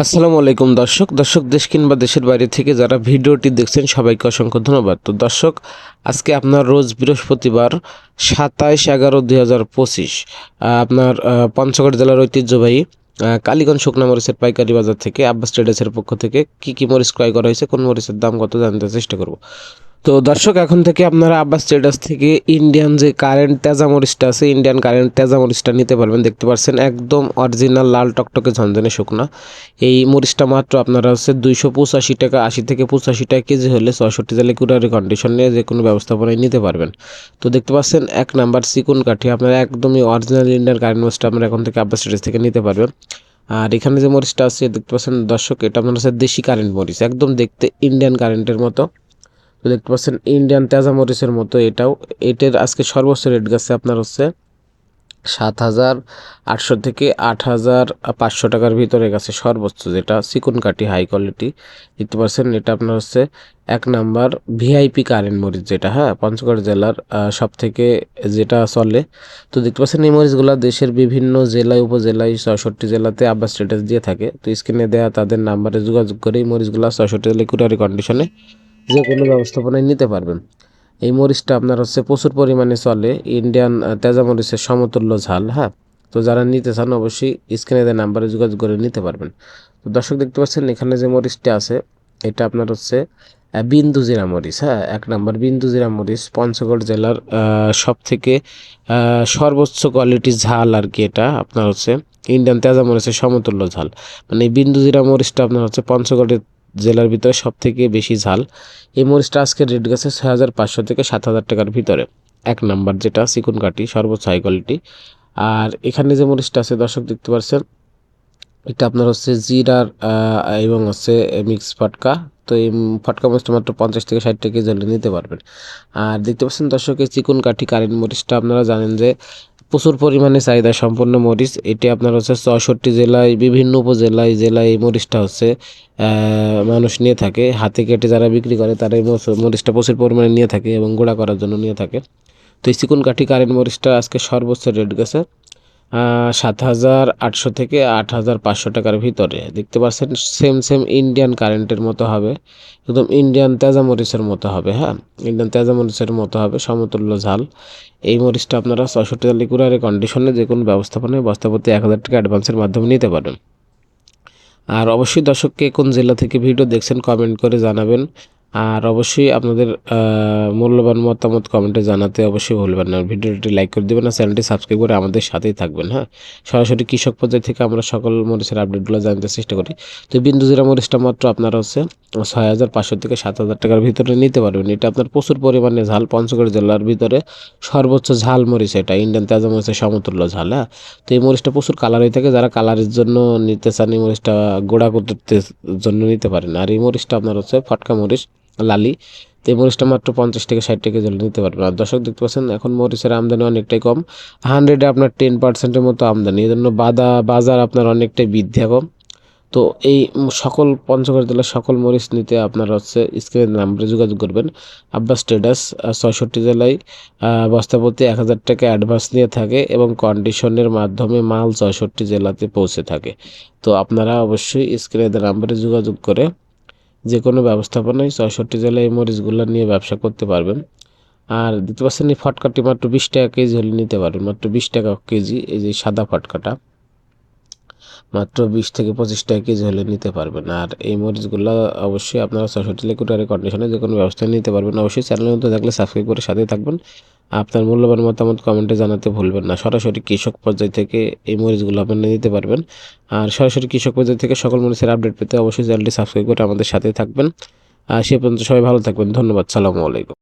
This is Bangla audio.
আসসালামু আলাইকুম দর্শক দেশ কিংবা দেশের বাইরে থেকে যারা ভিডিওটি দেখছেন সবাইকে অসংখ্য ধন্যবাদ। তো দর্শক, আজকে আপনার রোজ বৃহস্পতিবার 27/11/2025 আপনার পঞ্চগড় জেলার ঐতিহ্যবাহী কালীগঞ্জ শুকনা মরিচের পাইকারি বাজার থেকে আব্বাস ট্রেডার্সের পক্ষ থেকে কি মরিচ ক্রয় করা হয়েছে, কোন মরিচের দাম কত জানতে চেষ্টা করব। তো দর্শক, এখন থেকে আপনারা আব্বাস ট্রেডার্স থেকে ইন্ডিয়ান যে কারেন্ট তেজা মরিচটা আছে, ইন্ডিয়ান কারেন্ট তেজা মরিচটা নিতে পারবেন। দেখতে পাচ্ছেন একদম অরিজিনাল লাল টকটকে ঝনঝনে শুকনা এই মরিচটা মাত্র আপনারা হচ্ছে 285 টাকা, 80 থেকে 85 টাকা কেজি হলে 64 জেলা কুরিয়ারি কন্ডিশন নিয়ে যে কোনো ব্যবস্থাপনায় নিতে পারবেন। তো দেখতে পাচ্ছেন 1 নাম্বার চিকন কাঠি, আপনারা একদমই অরিজিনাল ইন্ডিয়ান কারেন্ট মরিচটা আপনারা এখন থেকে আব্বাস ট্রেডার্স থেকে নিতে পারবেন। আর এখানে যে মরিচটা আছে দেখতে পাচ্ছেন দর্শক, এটা আপনার হচ্ছে দেশি কারেন্ট মরিচ, একদম দেখতে ইন্ডিয়ান কারেন্টের মতো। তো দেখতে পাচ্ছেন ইন্ডিয়ান তেজা মরিচের মতো এটার আজকে সর্বোচ্চ রেট গেছে আপনার হচ্ছে 7,800 থেকে 8,500 টাকার ভিতরে গেছে সর্বোচ্চ, যেটা চিকন কাঠি হাই কোয়ালিটি। দেখতে পাচ্ছেন এটা আপনার হচ্ছে 1 নাম্বার ভিআইপি কারেন্ট মরিচ, যেটা পঞ্চগড় জেলার সব থেকে যেটা চলে। তো দেখতে পাচ্ছেন এই মরিচগুলো দেশের বিভিন্ন জেলায় উপজেলায় 64 জেলাতে আব্বাস স্ট্যাটাস দিয়ে থাকে। তো স্ক্রিনে দেওয়া তাদের নাম্বারে যোগাযোগ করে এই মরিচগুলো 64 জেলায় কুরিয়ারি কন্ডিশনে যে কোনো ব্যবস্থাপনায় নিতে পারবেন। এই মরিচটা আপনার হচ্ছে প্রচুর পরিমাণে চলে, ইন্ডিয়ান তেজা মরিচের সমতুল্য ঝাল। তো যারা নিতে চান অবশ্যই স্ক্রিনে দেওয়া নাম্বারে যোগাযোগ করে নিতে পারবেন। তো দর্শক, দেখতে পাচ্ছেন এখানে যে মরিচটা আছে এটা আপনার হচ্ছে বিন্দু জিরা মরিচ। 1 নাম্বার বিন্দু জিরা মরিচ, পঞ্চগড় জেলার সব থেকে সর্বোচ্চ কোয়ালিটির ঝাল আর কি। এটা আপনার হচ্ছে ইন্ডিয়ান তেজা মরিচের সমতুল্য ঝাল। মানে এই বিন্দু জিরা মরিচটা আপনার হচ্ছে পঞ্চগড়ের জেলার ভিতরে সব থেকে বেশি ঝাল। এই মরিচটা আজকে রেট গেছে 6,500 থেকে 7,000 টাকার ভিতরে। 1 নাম্বার যেটা চিকন কাঠি সর্বোচ্চ হাই কোয়ালিটি। আর এখানে যে মরিচটা আছে দর্শক দেখতে পাচ্ছেন, এটা আপনার হচ্ছে জিরার এবং হচ্ছে মিক্স ফটকা। তো এই ফটকা মরিচটা মাত্র 50 থেকে 60 টাকা কেজি হলে নিতে পারবেন। আর দেখতে পাচ্ছেন দর্শক, এই চিকন কাঠি কারেন্ট মরিচটা আপনারা জানেন যে প্রচুর পরিমাণে চাহিদা সম্পন্ন মরিচ। এটি আপনার হচ্ছে 64 জেলায় বিভিন্ন উপজেলায় জেলায় এই মরিচটা হচ্ছে মানুষ নিয়ে থাকে, হাতে কেটে যারা বিক্রি করে তারা এই মরিচটা প্রচুর পরিমাণে নিয়ে থাকে এবং গুঁড়া করার জন্য নিয়ে থাকে। তো এই চিকন কাঠি কারেন্ট মরিচটা আজকে সর্বোচ্চ রেট গেছে 7,800 থেকে 8,500 টাকার ভিতরে। দেখতে পাচ্ছেন সেম ইন্ডিয়ান কারেন্টের মতো হবে, একদম ইন্ডিয়ান তেজা মরিচের মতো হবে। ইন্ডিয়ান তেজা মরিচের মতো হবে, সমতুল্য ঝাল। এই মরিচটা আপনারা 64 জেলা কুরিয়ারি কন্ডিশনে যে কোনো ব্যবস্থাপনায় বস্তাপতি 1,000 টাকা অ্যাডভান্সের মাধ্যমে নিতে পারেন। আর অবশ্যই দর্শককে কোন জেলা থেকে ভিডিও দেখছেন কমেন্ট করে জানাবেন। আর অবশ্যই আপনাদের মূল্যবান মতামত কমেন্টে জানাতে অবশ্যই ভুলবেন না। ভিডিওটি লাইক করে দেবেন আর চ্যানেলটি সাবস্ক্রাইব করে আমাদের সাথেই থাকবেন। সরাসরি কৃষক পর্যায় থেকে আমরা সকল মরিচের আপডেটগুলো জানতে চেষ্টা করি। তো বিন্দু জিরা মরিচটা মাত্র আপনারা হচ্ছে 6,500 থেকে 7,000 টাকার ভিতরে নিতে পারবেন। এটা আপনার প্রচুর পরিমাণে ঝাল, পঞ্চগড় জেলার ভিতরে সর্বোচ্চ ঝাল মরিচ, এটা ইন্ডিয়ান তেজা মরিচের সমতুল্য ঝাল। তো এই মরিচটা প্রচুর কালার হয়ে থাকে, যারা কালারের জন্য নিতে চান এই মরিচটা গোড়া করতে জন্য নিতে পারেন। আর এই মরিচটা আপনার হচ্ছে ফটকা মরিচ লালি। তো এই মরিচটা মাত্র 50 থেকে 60 টাকা জলে নিতে পারবেন। আর দর্শক দেখতে পাচ্ছেন এখন মরিচের আমদানি অনেকটাই কম, 100-এ আপনার 10%-এর মতো আমদানি, এই জন্য বাজার আপনার অনেকটাই বৃদ্ধি কম। তো এই সকল পঞ্চগড় জেলার সকল মরিচ নিতে আপনারা হচ্ছে স্ক্রিনের নাম্বারে যোগাযোগ করবেন। আব্বাস ট্রেডার্স 64 জেলায় বস্তাপতি 1,000 টাকা অ্যাডভান্স নিয়ে থাকে এবং কন্ডিশনের মাধ্যমে মাল 64 জেলাতে পৌঁছে থাকে। তো আপনারা অবশ্যই স্ক্রিনের নাম্বারে যোগাযোগ করে যে কোনো ব্যবস্থাপনায় 64 জেলায় এই মরিচগুলো নিয়ে ব্যবসা করতে পারবেন। আর দেখতে পাচ্ছেন এই ফটকাটি মাত্র 20 টাকা কেজি হলে নিতে পারবেন, মাত্র 20 টাকা কেজি। এই যে সাদা ফটকাটা মাত্র 20 থেকে 25 টাকা কেজি হলে নিতে পারবেন। আর এই মরিচগুলো অবশ্যই আপনারা 64 লিকুইডারি কন্ডিশনে যে কোনো ব্যবস্থা নিতে পারবেন। অবশ্যই চ্যানেলের মধ্যে থাকলে সাবস্ক্রাইব করে সাথে থাকবেন। আপনার মূল্যবান মতামত কমেন্টে জানাতে ভুলবেন না। সরাসরি কৃষক পর্যায় থেকে এই মরিচগুলো আপনারা নিতে পারবেন। আর সরাসরি কৃষক পর্যায় থেকে সকল মরিচের আপডেট পেতে অবশ্যই চ্যানেলটি সাবস্ক্রাইব করে আমাদের সাথে থাকবেন। সে পর্যন্ত সবাই ভালো থাকবেন। ধন্যবাদ। সালামু আলাইকুম।